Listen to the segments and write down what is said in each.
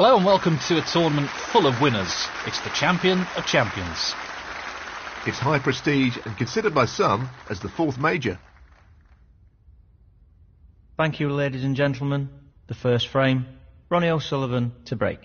Hello and welcome to a tournament full of winners. It's the Champion of Champions. It's high prestige and considered by some as the fourth major. Thank you, ladies and gentlemen. The first frame, Ronnie O'Sullivan to break.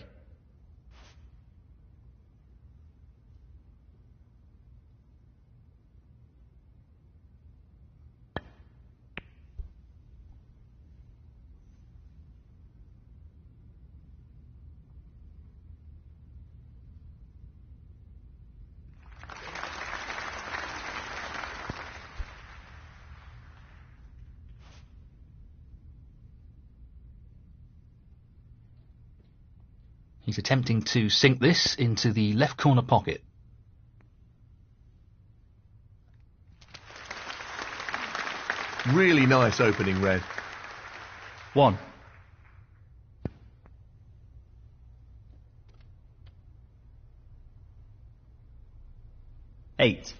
He's attempting to sink this into the left corner pocket. Really nice opening, Red. 1. Eight.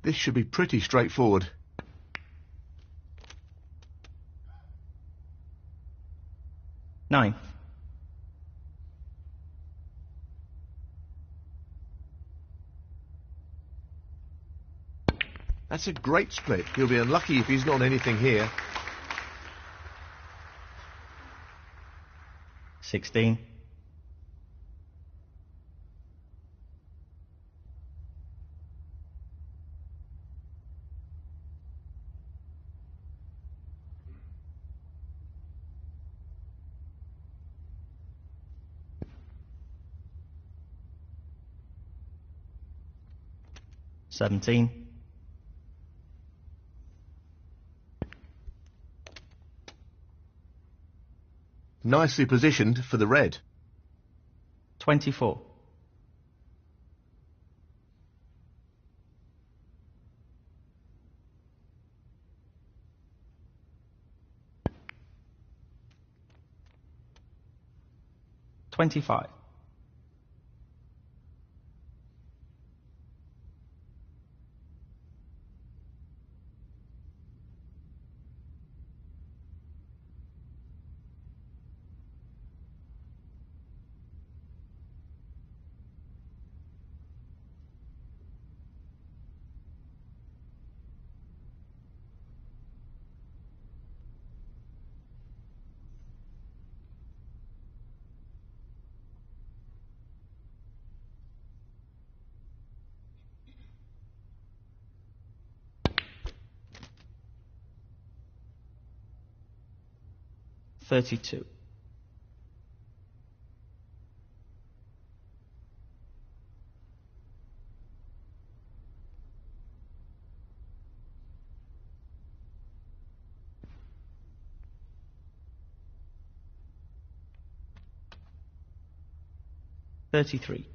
This should be pretty straightforward. 9. That's a great split. He'll be unlucky if he's not anything here. 16. 17. 'Nicely positioned for the red. 24. 25. 32. 33.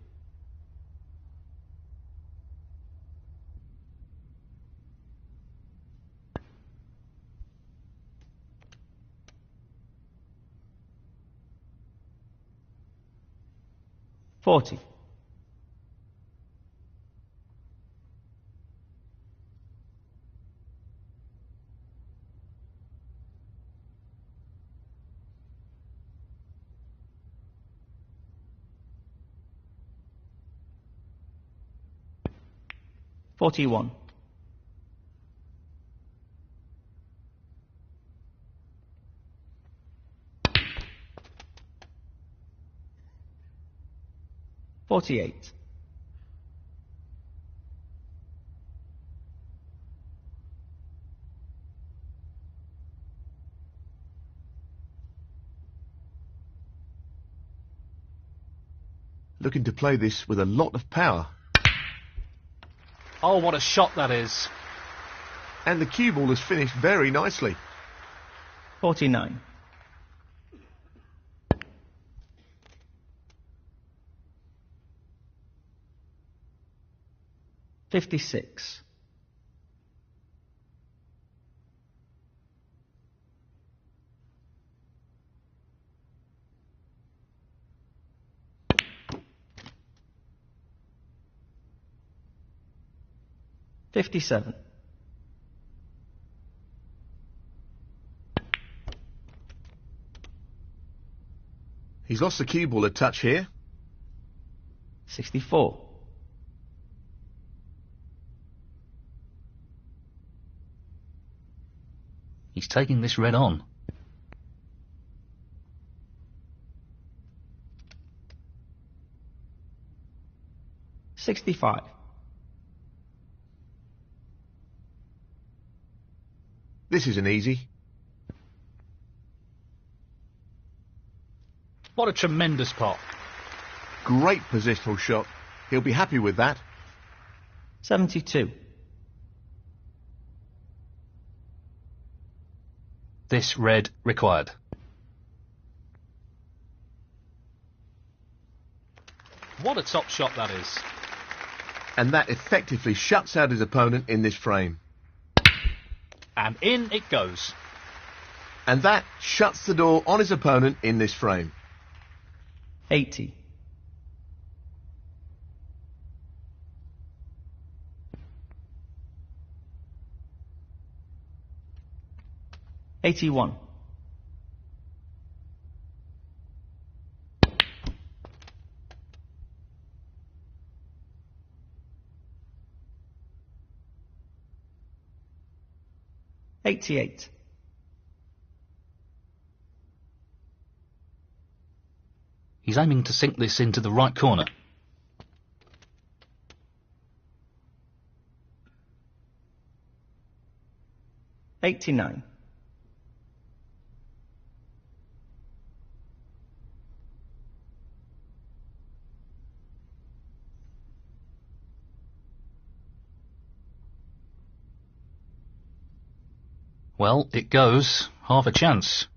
40. 41. 48. 'Looking to play this with a lot of power. Oh, what a shot that is. And the cue ball has finished very nicely. 49. 56. 57. He's lost the cue ball a touch here. 64. He's taking this red on. 65. This isn't easy. What a tremendous pot. Great positional shot. He'll be happy with that. 72. This red required. What a top shot that is. And that effectively shuts out his opponent in this frame. And in it goes. And that shuts the door on his opponent in this frame. 80. $81. $88. He's aiming to sink this into the right corner. $89. Well, it goes. Half a chance.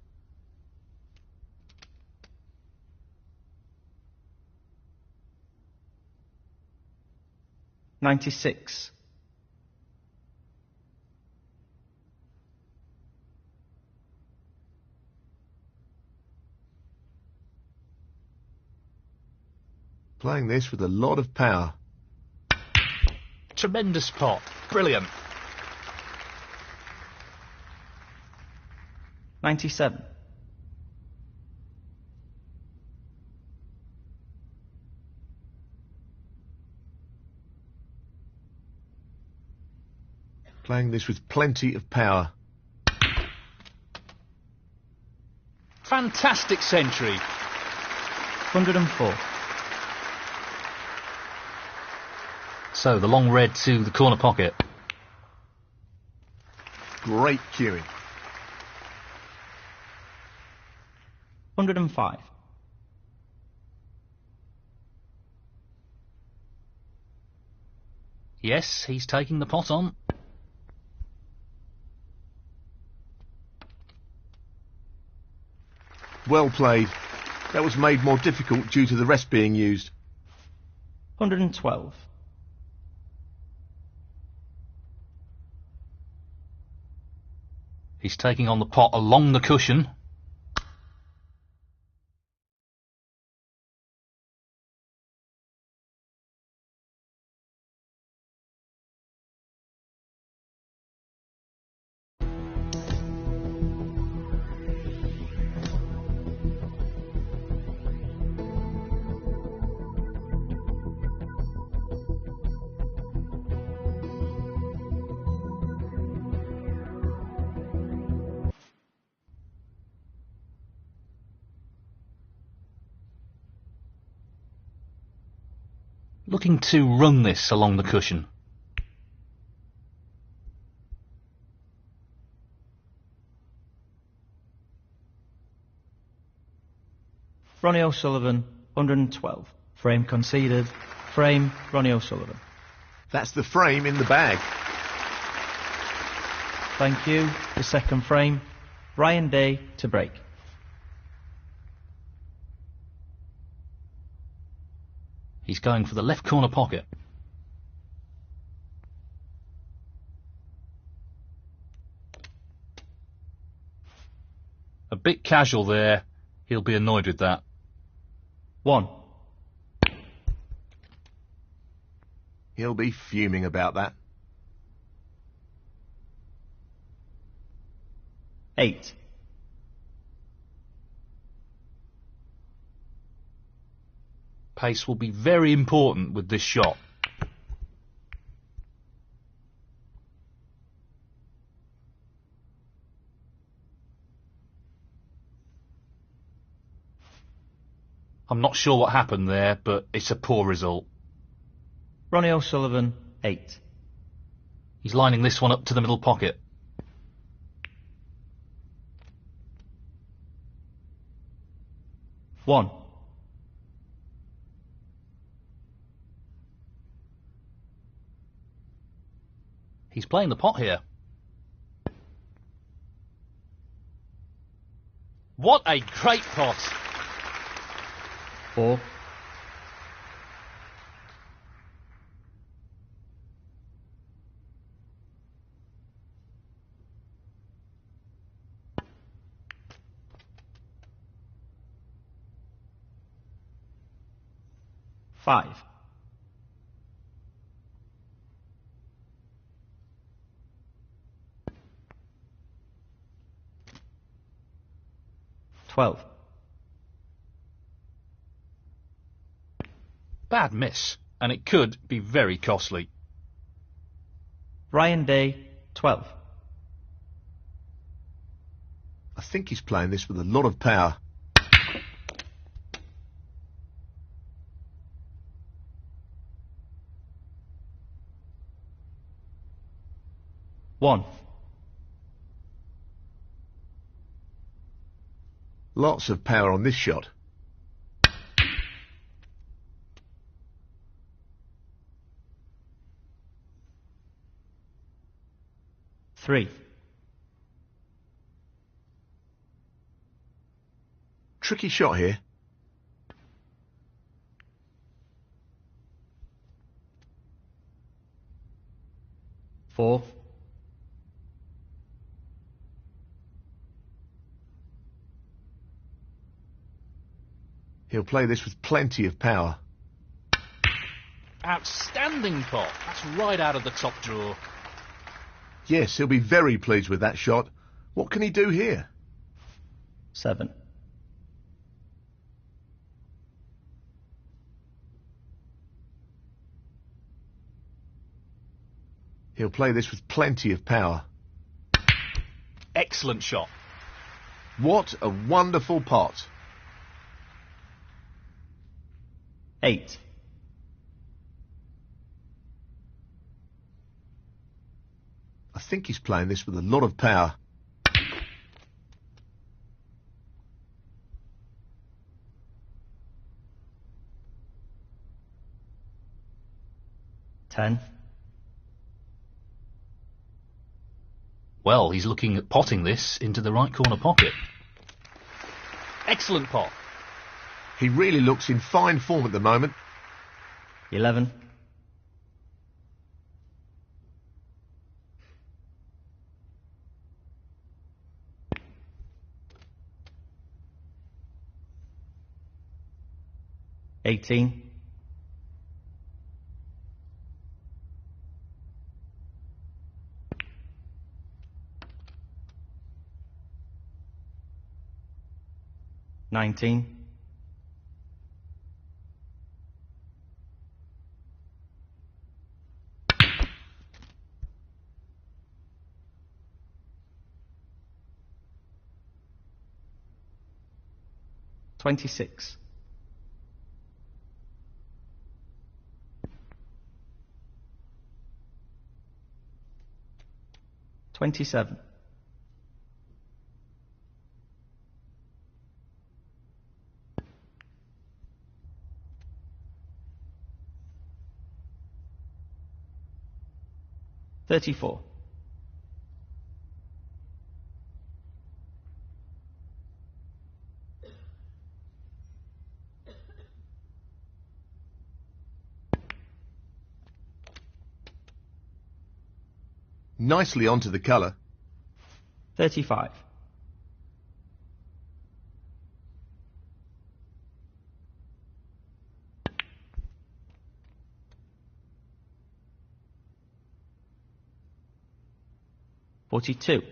$96. Playing this with a lot of power. Tremendous pot. Brilliant. 97. Playing this with plenty of power. Fantastic century. 104. So the long red to the corner pocket. Great cueing. 105. Yes, he's taking the pot on. Well played. That was made more difficult due to the rest being used. 112. He's taking on the pot along the cushion. Looking to run this along the cushion. Ronnie O'Sullivan, 112. Frame conceded. Frame, Ronnie O'Sullivan. That's the frame in the bag. Thank you. The second frame, Ryan Day to break. He's going for the left corner pocket. A bit casual there. He'll be annoyed with that. 1. He'll be fuming about that. 8. Pace will be very important with this shot. I'm not sure what happened there, but it's a poor result. Ronnie O'Sullivan, 8. He's lining this one up to the middle pocket. One. He's playing the pot here. What a great pot! 4. 5. 12. Bad miss, and it could be very costly. Ryan Day, 12. I think he's playing this with a lot of power. One. Lots of power on this shot. Three. Tricky shot here. Four. He'll play this with plenty of power. Outstanding pot. That's right out of the top drawer. Yes, he'll be very pleased with that shot. What can he do here? 7. He'll play this with plenty of power. Excellent shot. What a wonderful pot. 8. I think he's playing this with a lot of power. Ten. Well, he's looking at potting this into the right corner pocket. Excellent pot. He really looks in fine form at the moment. 11. $18. 19. 26. 27. 34. 'Nicely onto the colour. 35. 42.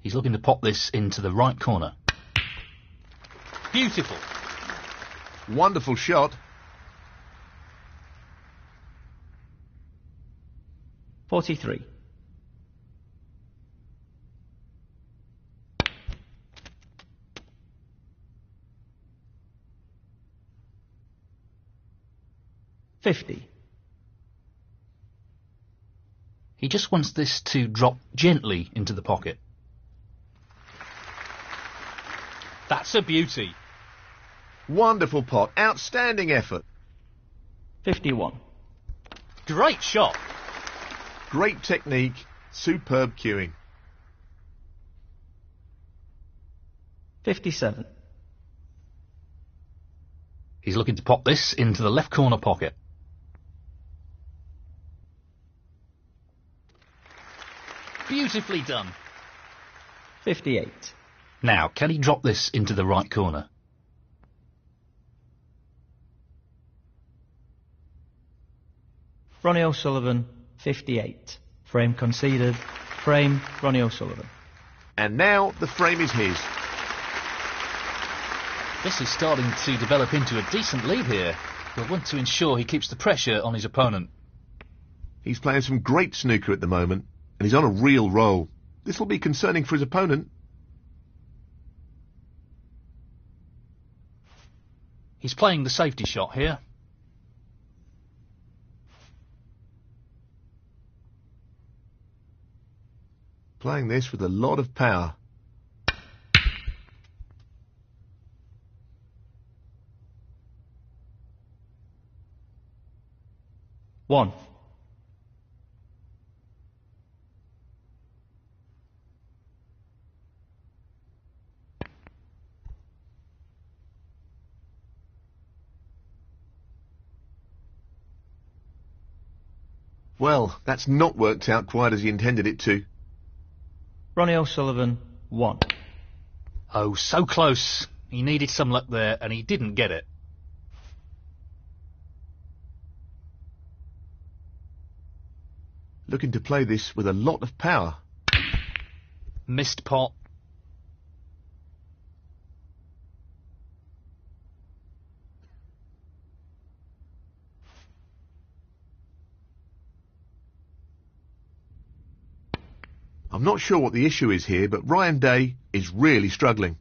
He's looking to pop this into the right corner. Beautiful. Wonderful shot. 43. $50. He just wants this to drop gently into the pocket. That's a beauty. Wonderful pot. Outstanding effort. 51. Great shot. Great technique. Superb cueing. 57. He's looking to pop this into the left corner pocket. Beautifully done. 58. Now, can he drop this into the right corner? Ronnie O'Sullivan, 58. Frame conceded. Frame, Ronnie O'Sullivan. And now the frame is his. This is starting to develop into a decent lead here. He'll want to ensure he keeps the pressure on his opponent. He's playing some great snooker at the moment, and he's on a real roll. This will be concerning for his opponent. He's playing the safety shot here. Playing this with a lot of power. One. Well, that's not worked out quite as he intended it to. Ronnie O'Sullivan, 1. Oh, so close. He needed some luck there, and he didn't get it. Looking to play this with a lot of power. Missed pot. I'm not sure what the issue is here, but Ryan Day is really struggling.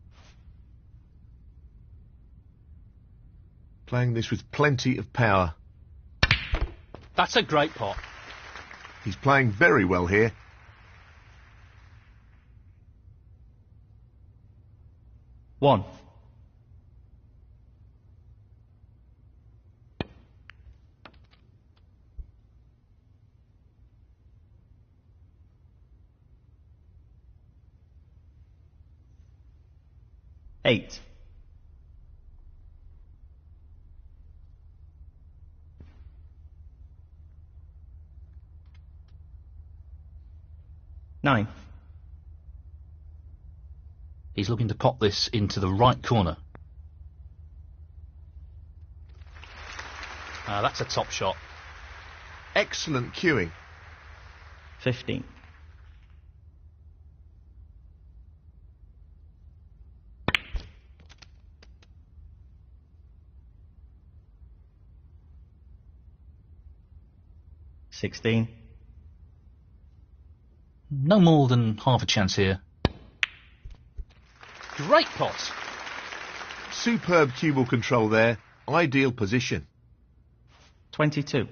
Playing this with plenty of power. That's a great pot. He's playing very well here. One. Eight. Nine. He's looking to pop this into the right corner. That's a top shot. Excellent cueing. 15. $16. No more than half a chance here. Great pot. Superb cue ball control there. Ideal position. 22.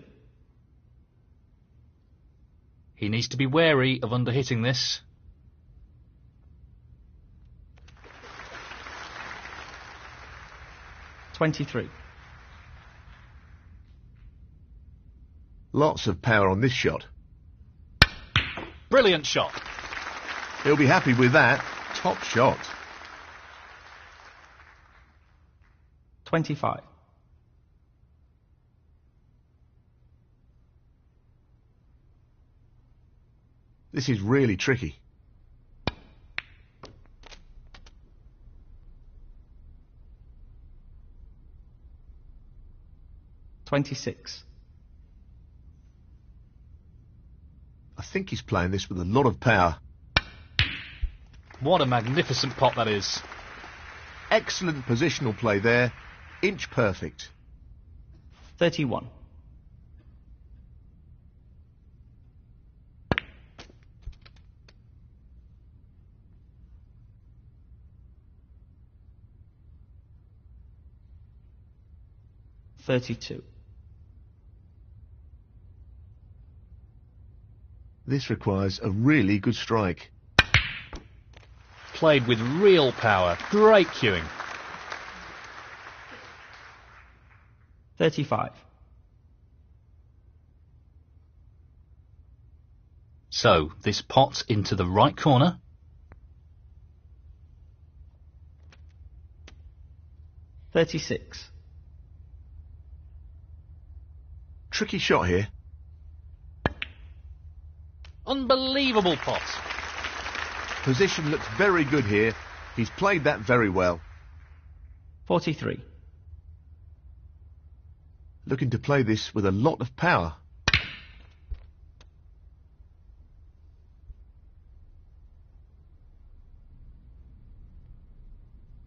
He needs to be wary of underhitting this. $23. Lots of power on this shot. Brilliant shot. He'll be happy with that. Top shot. 25. This is really tricky. $26. I think he's playing this with a lot of power. What a magnificent pot that is. Excellent positional play there. Inch perfect. 31. $32. This requires a really good strike. Played with real power. Great cueing. 35. So, this pot's into the right corner. $36. Tricky shot here. Unbelievable pot. Position looks very good here. He's played that very well. 43. Looking to play this with a lot of power.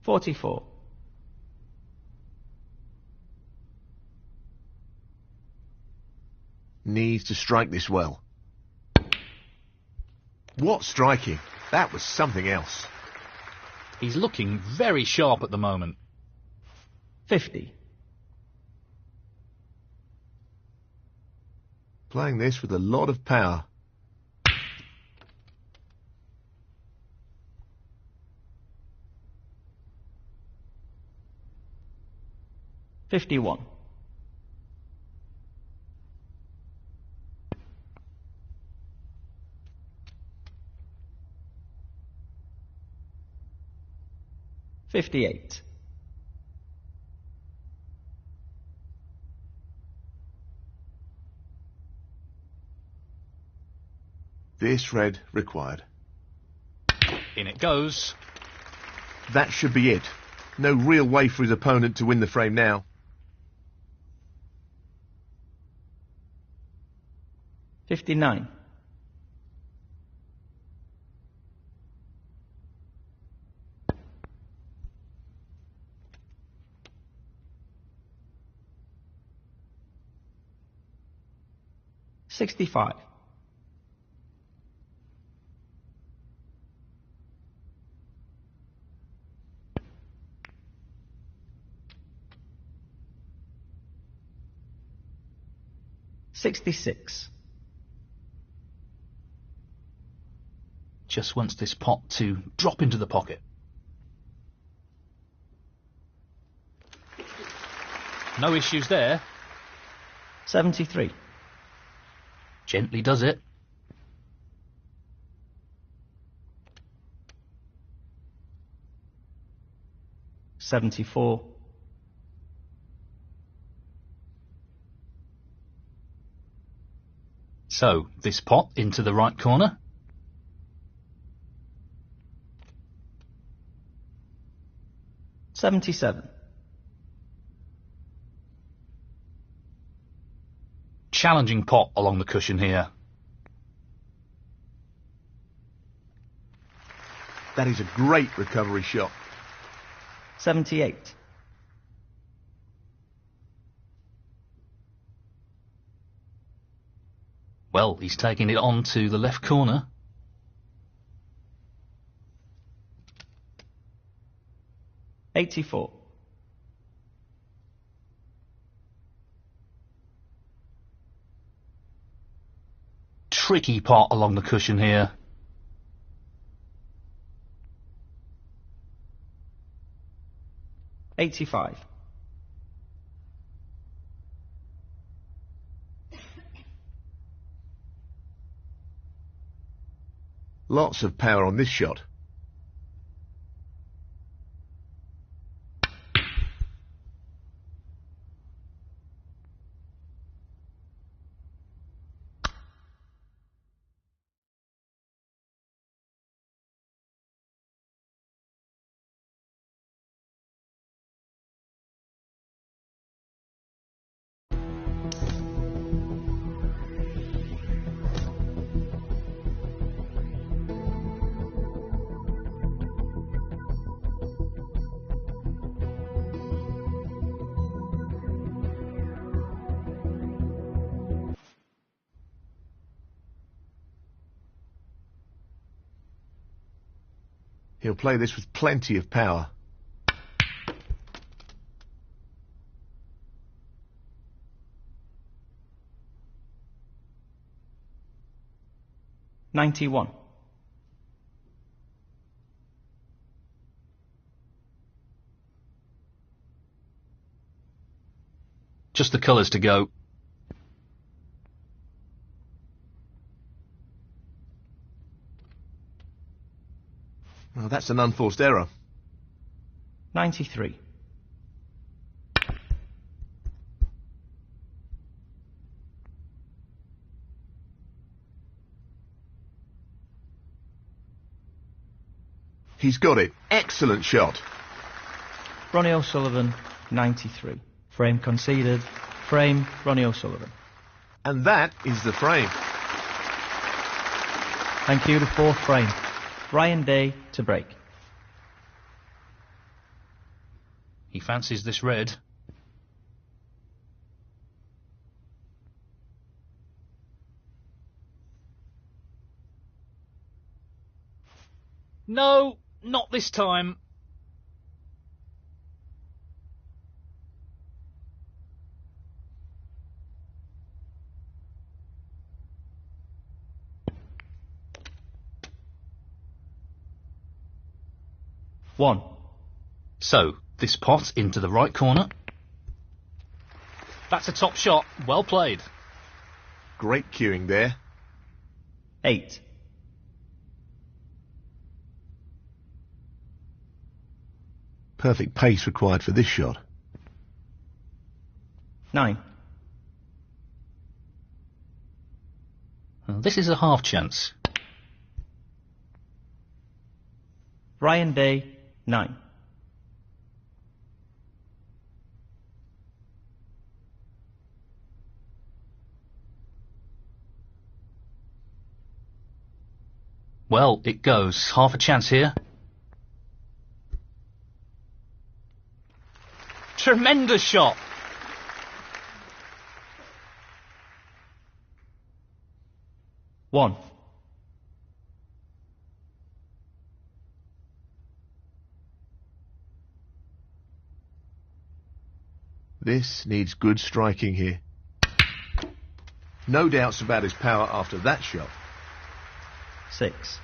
$44. Needs to strike this well. What striking! That was something else. He's looking very sharp at the moment. 50. Playing this with a lot of power. $51. $58. This red required. In it goes. That should be it. No real way for his opponent to win the frame now. $59. $65. $66. Just wants this pot to drop into the pocket. No issues there. 73. Gently does it. $74. So, this pot into the right corner. $77. Challenging pot along the cushion here. That is a great recovery shot. 78. Well, he's taking it on to the left corner. $84. Tricky pot along the cushion here. $85. Lots of power on this shot. He'll play this with plenty of power. $91. Just the colours to go. Well, that's an unforced error. 93. He's got it. Excellent shot. Ronnie O'Sullivan, 93. Frame conceded. Frame, Ronnie O'Sullivan. And that is the frame. Thank you, the fourth frame. Ryan Day to break. He fancies this red. No, not this time. One. So, this pot into the right corner. That's a top shot. Well played. Great cueing there. 8. Perfect pace required for this shot. 9. Well, this is a half chance. Ryan Day, 9. Well, it goes. Half a chance here. Tremendous shot. One. This needs good striking here. No doubts about his power after that shot. 6.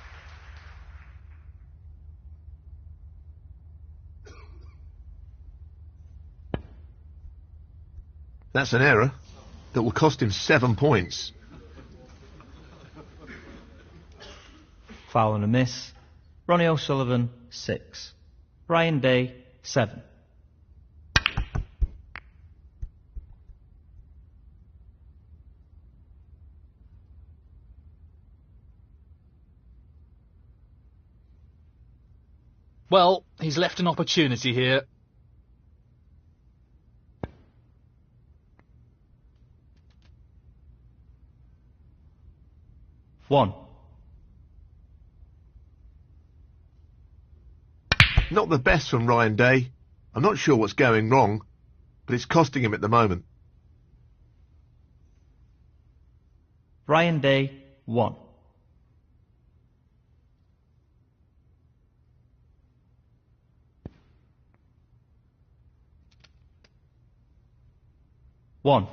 That's an error that will cost him 7 points. Foul and a miss. Ronnie O'Sullivan, 6. Ryan Day, 7. Well, he's left an opportunity here. One. Not the best from Ryan Day. I'm not sure what's going wrong, but it's costing him at the moment. Ryan Day, 1. One.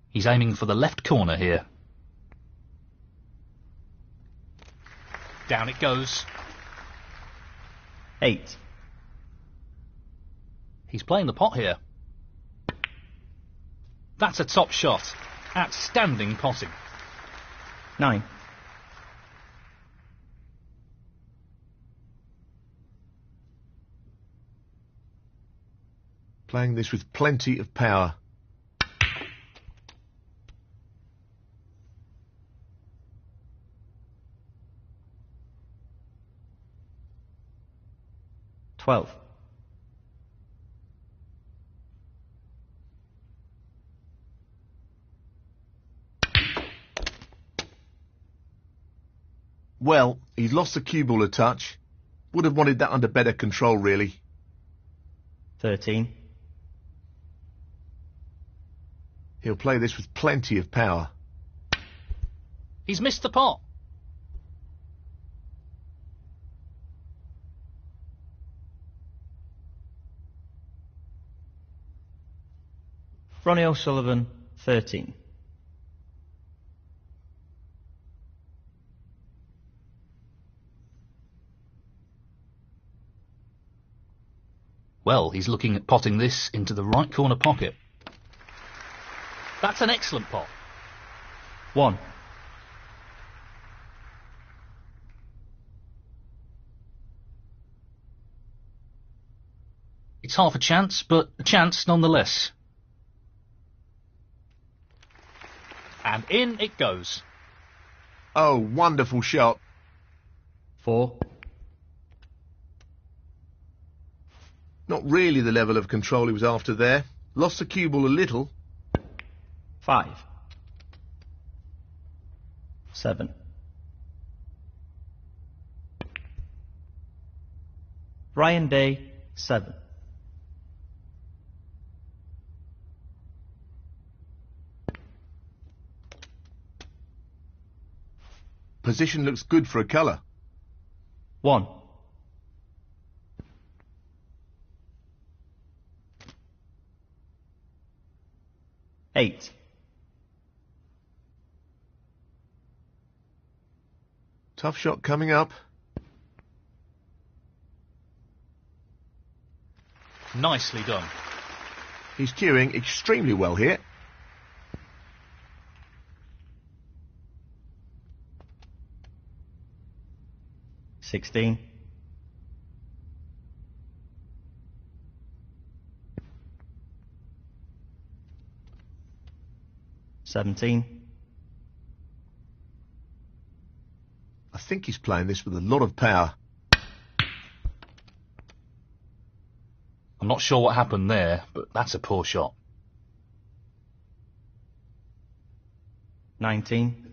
He's aiming for the left corner here. Down it goes. 8. He's playing the pot here. That's a top shot. Outstanding potting. 9. Playing this with plenty of power. $12. Well, he's lost the cue ball a touch. Would have wanted that under better control, really. 13. He'll play this with plenty of power. He's missed the pot. Ronnie O'Sullivan, 13. Well, he's looking at potting this into the right corner pocket. That's an excellent pot. 1. It's half a chance, but a chance nonetheless. And in it goes. Oh, wonderful shot. 4. Not really the level of control he was after there. Lost the cue ball a little. 5. 7. Ryan Day, 7. Position looks good for a colour. 1. 8. Tough shot coming up. Nicely done. He's cueing extremely well here. 16. 17. I think he's playing this with a lot of power. I'm not sure what happened there, but that's a poor shot. 19.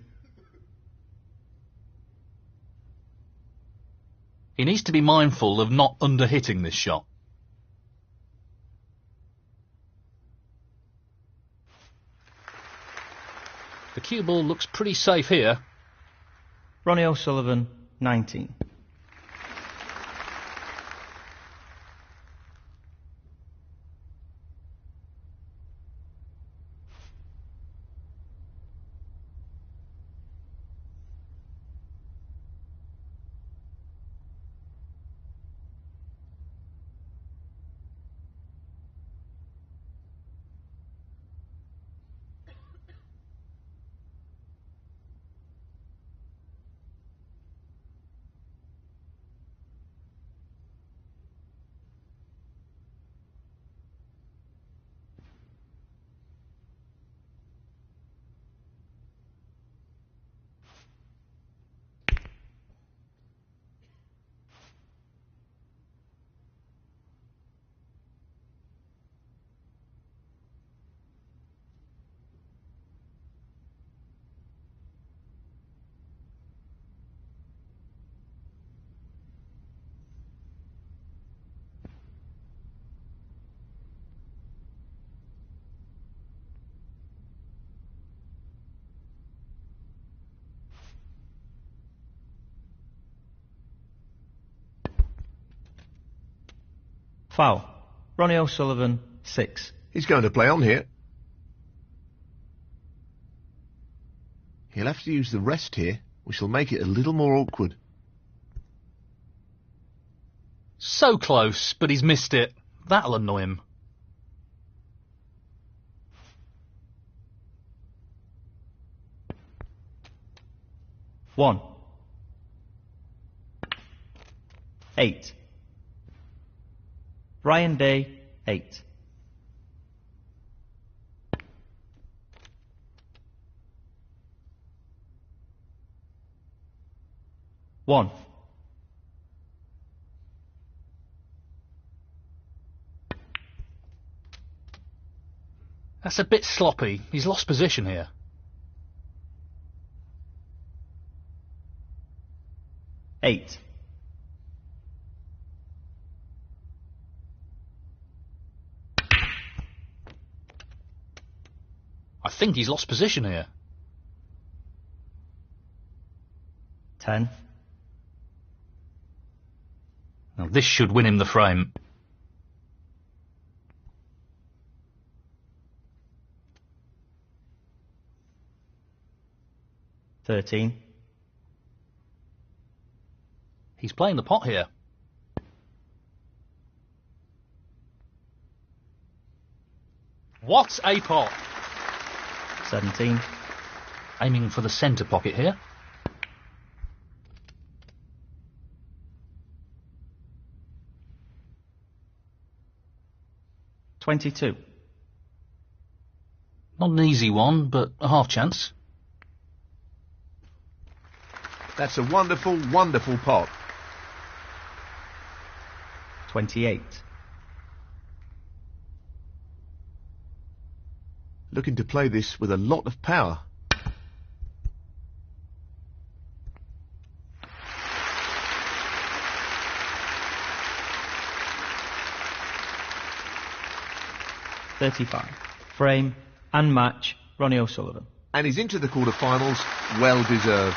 He needs to be mindful of not under-hitting this shot. The cue ball looks pretty safe here. Ronnie O'Sullivan, 19. Foul. Ronnie O'Sullivan, 6. He's going to play on here. He'll have to use the rest here, which will make it a little more awkward. So close, but he's missed it. That'll annoy him. One. 8. Ryan Day, 8. One. That's a bit sloppy. He's lost position here. 8. I think he's lost position here. 10. Now this should win him the frame. 13. He's playing the pot here. What a pot! 17. Aiming for the centre pocket here. 22. Not an easy one, but a half chance. That's a wonderful, wonderful pot. 28. Looking to play this with a lot of power. .35. Frame and match, Ronnie O'Sullivan. And he's into the quarter-finals, well deserved.